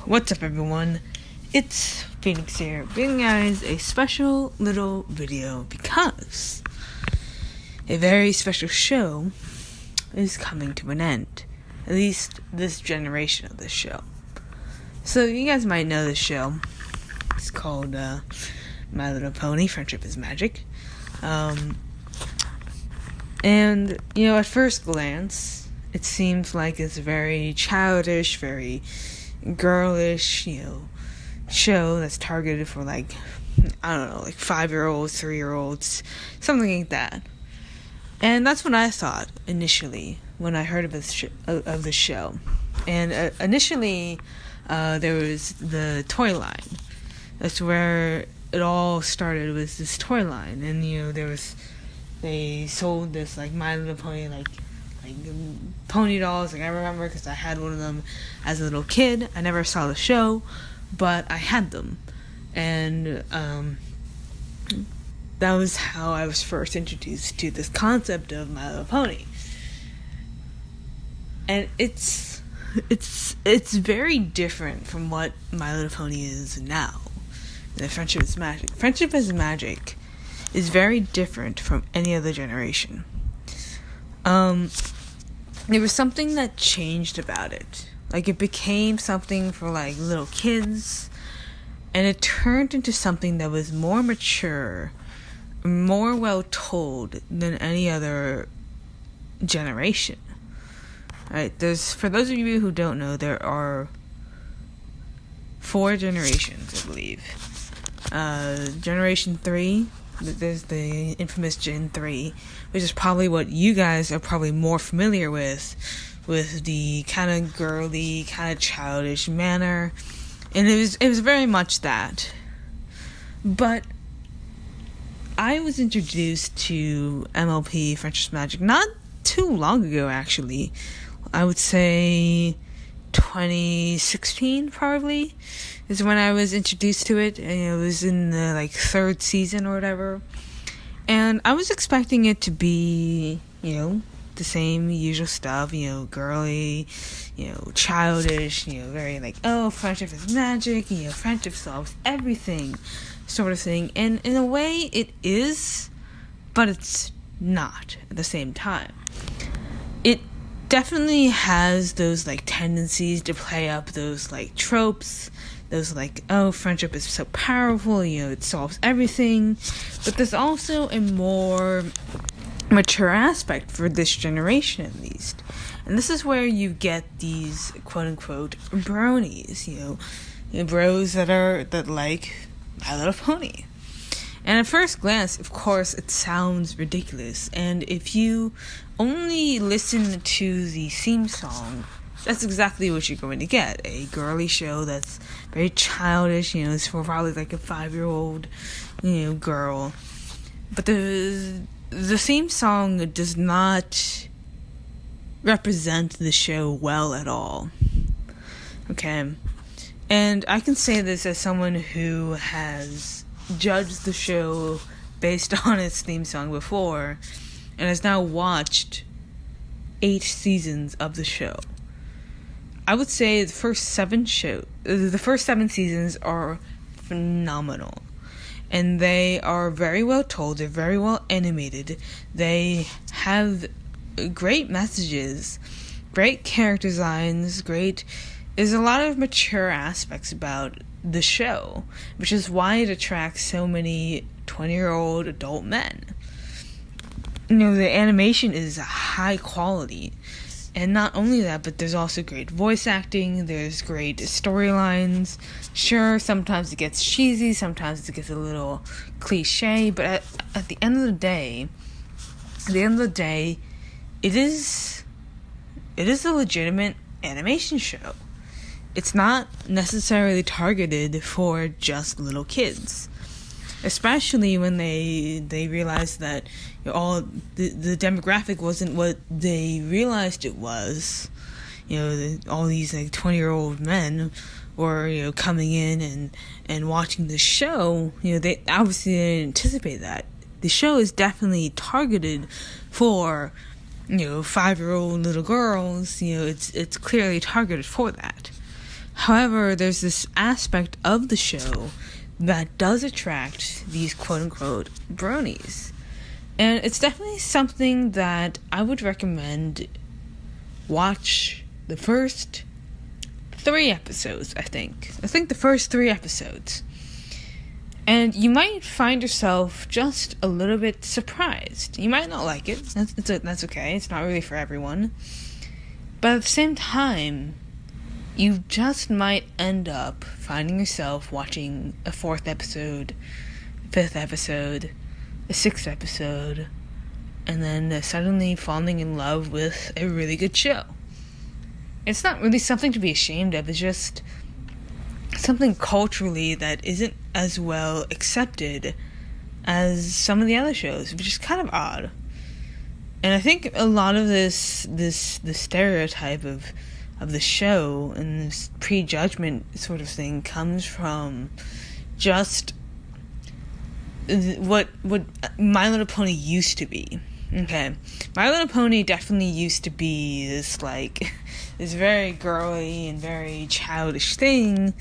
What's up, everyone? It's Phoenix here, bringing you guys a special little video because a very special show is coming to an end. At least this generation of this show. So you guys might know this show. It's called My Little Pony: Friendship is Magic. And at first glance, it seems like it's very childish, very girlish, show that's targeted for like 5-year-olds, 3-year-olds, something like that. And that's what I thought initially when I heard of the show. And initially, there was the toy line. That's where it all started, was this toy line. And they sold this like My Little Pony like pony dolls. Like I remember because I had one of them as a little kid. I never saw the show, but I had them, and that was how I was first introduced to this concept of My Little Pony. And it's very different from what My Little Pony is now. The Friendship is Magic. Friendship is Magic is very different from any other generation. There was something that changed about it. Like, it became something for, like, little kids, and it turned into something that was more mature, more well-told than any other generation. Right? For those of you who don't know, there are 4 generations, I believe. Generation 3, there's the infamous Gen 3, which is probably what you guys are probably more familiar with the kind of girly, kind of childish manner. And it was very much that. But I was introduced to MLP, Friendship is Magic, not too long ago, actually. I would say 2016, probably, is when I was introduced to it. And it was in the 3rd season or whatever. And I was expecting it to be, the same usual stuff, girly, childish, very friendship is magic, friendship solves everything, sort of thing. And in a way it is, but it's not at the same time. It definitely has those tendencies to play up those tropes, those friendship is so powerful, it solves everything. But there's also a more mature aspect for this generation, at least. And this is where you get these quote unquote bronies, bros that like My Little Pony. And at first glance, of course, it sounds ridiculous. And if you only listen to the theme song, that's exactly what you're going to get. A girly show that's very childish, it's for probably a 5-year-old, girl. But the theme song does not represent the show well at all. Okay? And I can say this as someone who has judged the show based on its theme song before, and has now watched 8 seasons of the show. I would say the first 7 seasons are phenomenal. And they are very well told, they're very well animated, they have great messages, great character designs, there's a lot of mature aspects about the show, which is why it attracts so many 20-year-old adult men. The animation is high quality. And not only that, but there's also great voice acting, there's great storylines. Sure, sometimes it gets cheesy, sometimes it gets a little cliche, but at the end of the day, it is a legitimate animation show. It's not necessarily targeted for just little kids. Especially when they realized that all the demographic wasn't what they realized it was. All these 20-year-old men were coming in and watching the show. They obviously didn't anticipate that. The show is definitely targeted for 5-year-old little girls. It's clearly targeted for that. However, there's this aspect of the show that does attract these quote-unquote bronies. And it's definitely something that I would recommend watch the first 3 episodes, I think. I think the first 3 episodes. And you might find yourself just a little bit surprised. You might not like it. That's okay. It's not really for everyone. But at the same time, you just might end up finding yourself watching a 4th episode, 5th episode, a 6th episode, and then suddenly falling in love with a really good show. It's not really something to be ashamed of. It's just something culturally that isn't as well accepted as some of the other shows, which is kind of odd. And I think a lot of the stereotype of the show and this prejudgment sort of thing comes from just what My Little Pony used to be. Okay, My Little Pony definitely used to be this this very girly and very childish thing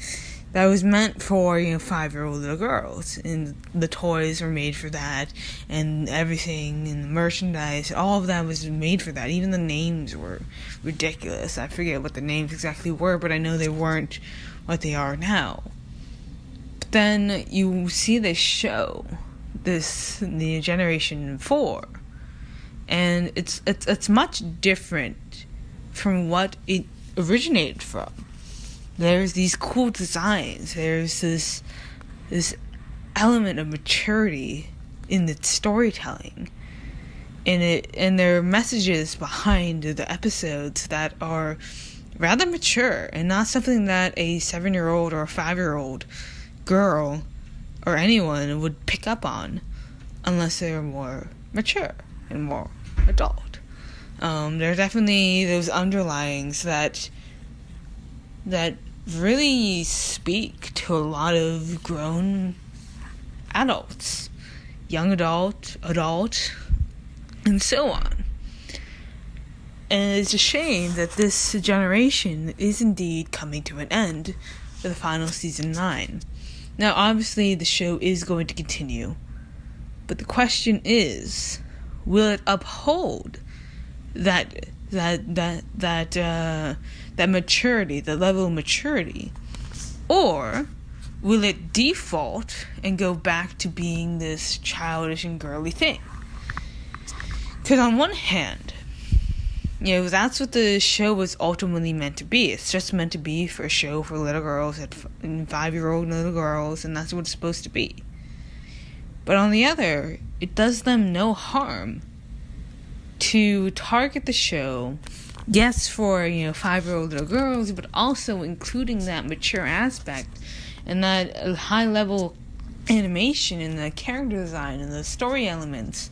that was meant for 5-year-old little girls, and the toys were made for that, and everything, and the merchandise, all of that was made for that. Even the names were ridiculous. I forget what the names exactly were, but I know they weren't what they are now. But then you see this show, the Generation 4, and it's much different from what it originated from. There's these cool designs. There's this element of maturity in the storytelling, and there are messages behind the episodes that are rather mature and not something that a 7-year-old or a 5-year-old girl or anyone would pick up on unless they're more mature and more adult. There are definitely those underlyings that really speak to a lot of grown adults, young adult, and so on. And it's a shame that this generation is indeed coming to an end for the final season 9. Now, obviously, the show is going to continue, but the question is, will it uphold that maturity, the level of maturity, or will it default and go back to being this childish and girly thing? Because on one hand, that's what the show was ultimately meant to be. It's just meant to be for a show for little girls and 5-year-old little girls, and that's what it's supposed to be. But on the other, it does them no harm to target the show, yes, for 5-year-old little girls, but also including that mature aspect and that high level animation and the character design and the story elements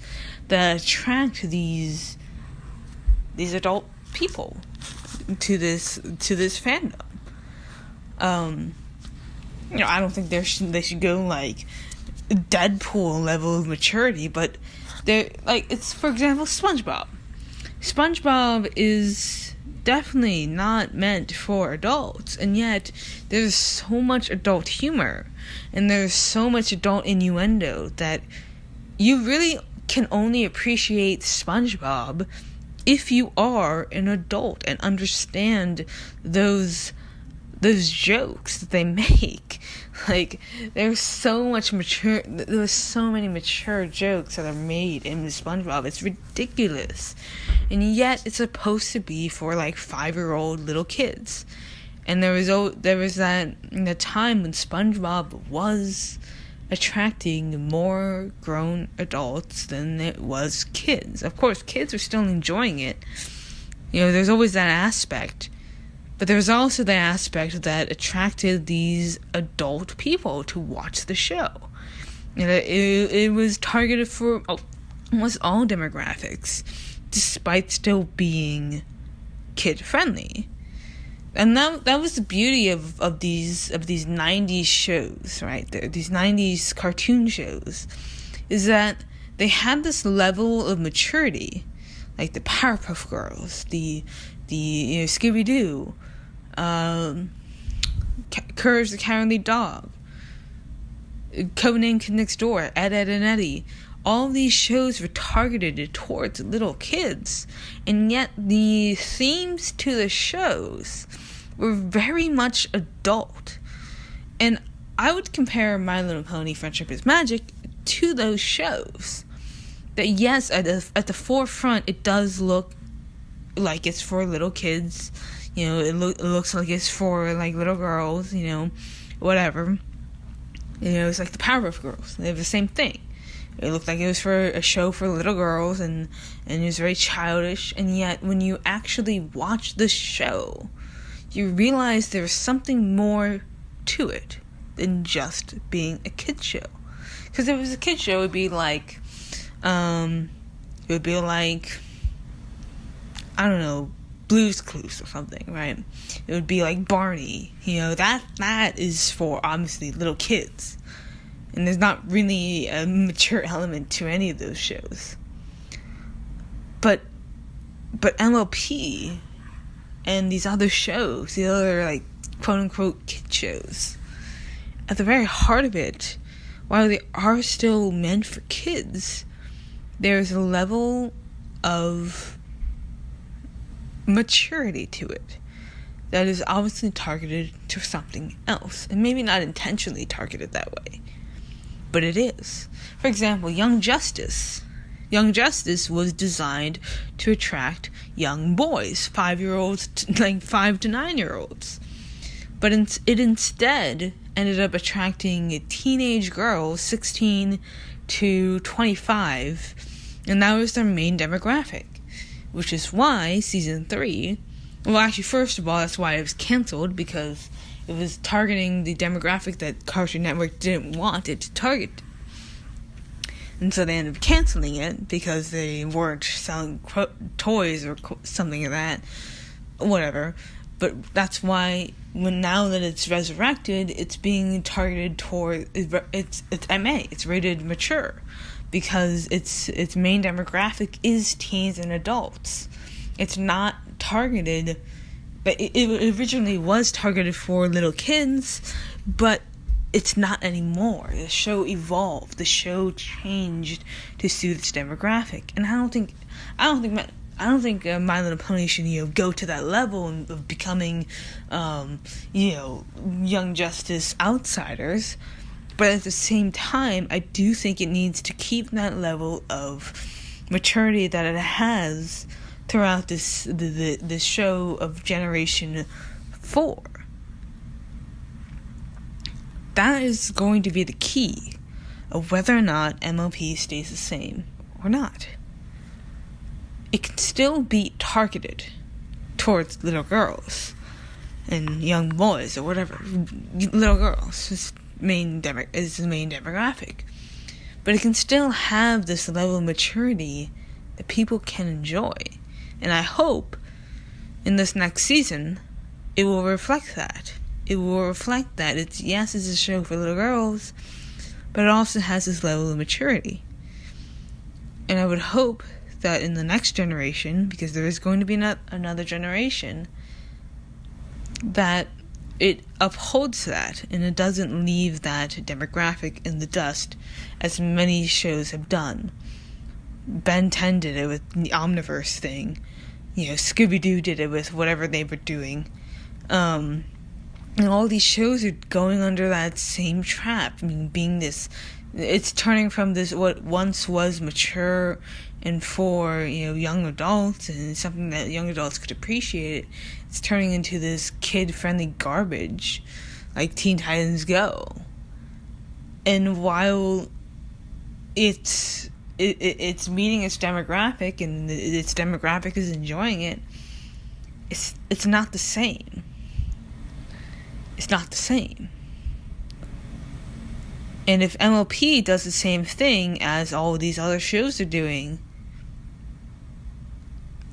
that attract these adult people to this fandom. I don't think they should go like Deadpool level of maturity, but they're it's, for example, SpongeBob. SpongeBob is definitely not meant for adults, and yet there's so much adult humor and there's so much adult innuendo that you really can only appreciate SpongeBob if you are an adult and understand those jokes that they make. There's so many mature jokes that are made in SpongeBob. It's ridiculous. And yet it's supposed to be for 5-year-old little kids. And there was that time when SpongeBob was attracting more grown adults than it was kids. Of course, kids are still enjoying it. There's always that aspect. But there was also the aspect that attracted these adult people to watch the show. It was targeted for almost all demographics, despite still being kid-friendly. And that was the beauty of these 90s shows, right? These 90s cartoon shows, is that they had this level of maturity, like the Powerpuff Girls, the Scooby-Doo, Courage the Cowardly Dog, Codename Kid Next Door, Ed, Ed and Eddie. All of these shows were targeted towards little kids, and yet the themes to the shows were very much adult. And I would compare My Little Pony Friendship is Magic to those shows. That yes, at the forefront, it does look like it's for little kids. It looks like it's for like little girls. Whatever. It's like the Powerpuff Girls. They have the same thing. It looked like it was for a show for little girls, and it was very childish. And yet, when you actually watch the show, you realize there's something more to it than just being a kid show. Because if it was a kid show, it would be like, I don't know, Blue's Clues or something, right? It would be like Barney. That is for obviously little kids. And there's not really a mature element to any of those shows. But MLP and these other shows, the other like quote unquote kid shows, at the very heart of it, while they are still meant for kids, there's a level of maturity to it that is obviously targeted to something else, and maybe not intentionally targeted that way, but it is. For example, Young Justice. Young Justice was designed to attract young boys, 5-year-olds, like 5 to 9-year-olds. But it instead ended up attracting teenage girls, 16 to 25, and that was their main demographic. Which is why season 3, well actually first of all, that's why it was cancelled, because it was targeting the demographic that Cartoon Network didn't want it to target. And so they ended up canceling it because they weren't selling toys or something like that. Whatever. But that's why now that it's resurrected, it's being targeted toward, it's MA, it's rated mature. Because its main demographic is teens and adults. It's not targeted, it originally was targeted for little kids, but it's not anymore. The show evolved. The show changed to suit its demographic, and I don't think My Little Pony should go to that level of becoming Young Justice outsiders. But at the same time, I do think it needs to keep that level of maturity that it has throughout this show of Generation 4. That is going to be the key of whether or not MLP stays the same or not. It can still be targeted towards little girls and young boys or whatever. Little girls is the main demographic. But it can still have this level of maturity that people can enjoy. And I hope in this next season it will reflect that. It will reflect that it's a show for little girls, but it also has this level of maturity. And I would hope that in the next generation, because there is going to be another generation, that it upholds that and it doesn't leave that demographic in the dust as many shows have done. Ben 10 did it with the Omniverse thing. Scooby-Doo did it with whatever they were doing. And all these shows are going under that same trap. It's turning from this, what once was mature and for, young adults and something that young adults could appreciate. It's turning into this kid-friendly garbage, like Teen Titans Go. And while it's meeting its demographic and its demographic is enjoying it, it's not the same. It's not the same. And if MLP does the same thing as all of these other shows are doing,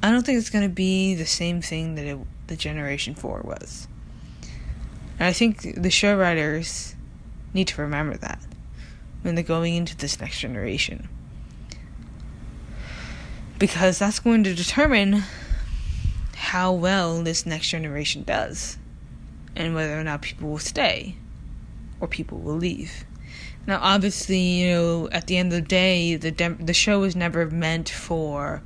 I don't think it's going to be the same thing that the Generation 4 was. And I think the show writers need to remember that when they're going into this next generation. Because that's going to determine how well this next generation does. and whether or not people will stay or people will leave. Now, obviously, at the end of the day, the show was never meant for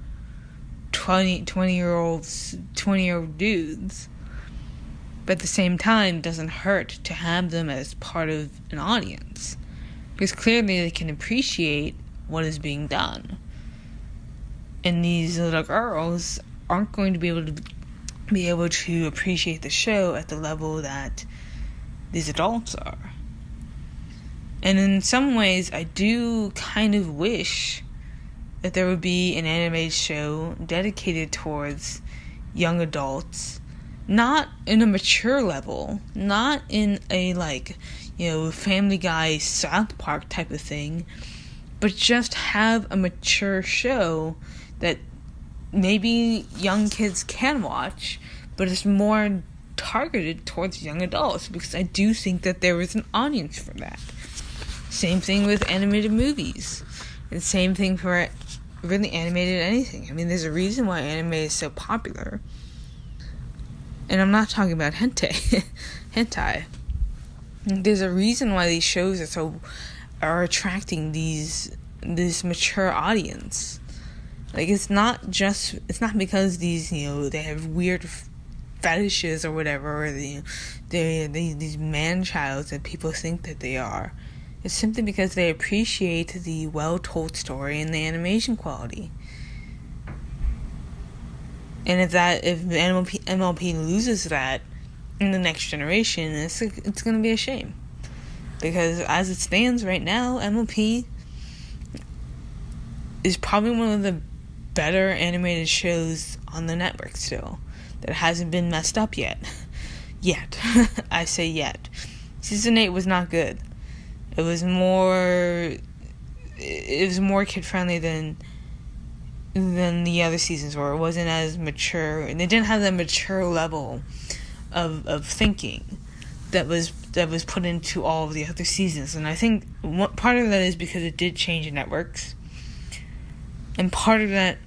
20-year-old dudes. But at the same time, it doesn't hurt to have them as part of an audience. Because clearly they can appreciate what is being done. And these little girls aren't going to be able to appreciate the show at the level that these adults are. And in some ways, I do kind of wish that there would be an animated show dedicated towards young adults, not in a mature level, not in a Family Guy, South Park type of thing, but just have a mature show that maybe young kids can watch, but it's more targeted towards young adults, because I do think that there is an audience for that. Same thing with animated movies. And same thing for really animated anything. I mean, there's a reason why anime is so popular. And I'm not talking about hentai. There's a reason why these shows are attracting this mature audience. It's not because these, they have weird fetishes or whatever, or they're these man-childs that people think that they are. It's simply because they appreciate the well-told story and the animation quality. And if MLP loses that in the next generation, it's going to be a shame. Because as it stands right now, MLP is probably one of the better animated shows on the network still, that hasn't been messed up yet. I say yet. Season 8 was not good. It was more kid friendly than the other seasons were. It wasn't as mature, and they didn't have that mature level of thinking that was put into all of the other seasons. And I think part of that is because it did change networks, and part of that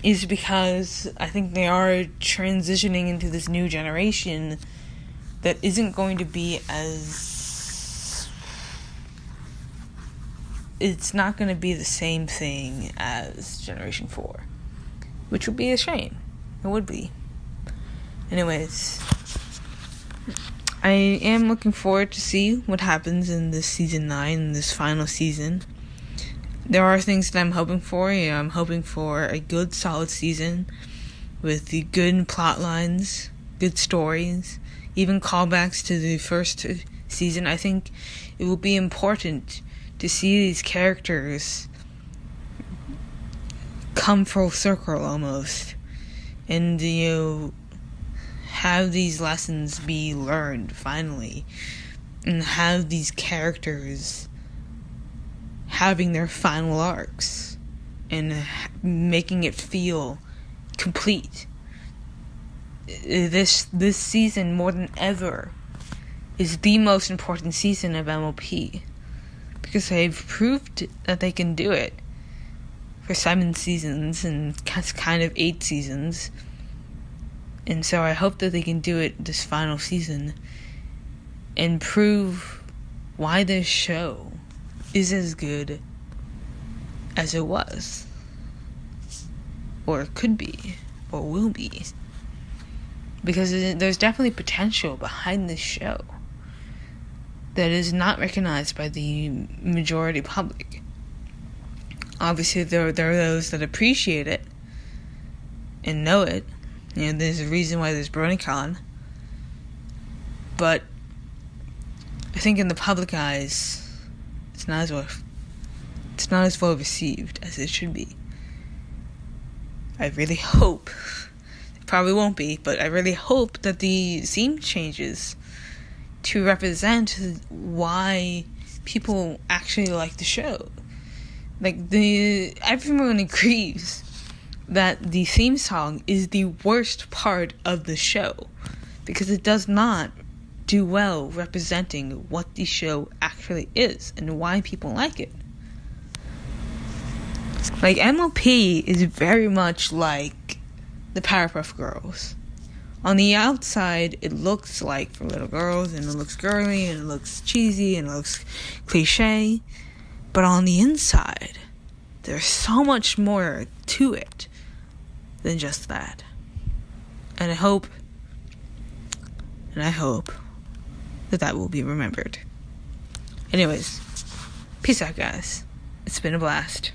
is because I think they are transitioning into this new generation that isn't going to be it's not going to be the same thing as Generation 4, which would be a shame. It would be. Anyways, I am looking forward to see what happens in this season 9, this final season. There are things that I'm hoping for. I'm hoping for a good, solid season with the good plot lines, good stories, even callbacks to the first season. I think it will be important to see these characters come full circle almost, and have these lessons be learned finally, and have these characters having their final arcs and making it feel complete. This season, more than ever, is the most important season of MLP, because they've proved that they can do it for 7 seasons and kind of 8 seasons. And so I hope that they can do it this final season and prove why this show is as good as it was, or it could be, or will be. Because there's definitely potential behind this show that is not recognized by the majority public. Obviously, there are those that appreciate it and know it. There's a reason why there's BronyCon. But I think in the public eyes, it's not as well received as it should be. I really hope, it probably won't be, but I really hope that the theme changes to represent why people actually like the show. Everyone agrees that the theme song is the worst part of the show, because it does not do well representing what the show actually is and why people like it. MLP is very much like the Powerpuff Girls, On the outside, it looks like for little girls, and it looks girly, and it looks cheesy, and it looks cliche. But on the inside, there's so much more to it than just that. And I hope that will be remembered. Anyways, peace out, guys. It's been a blast.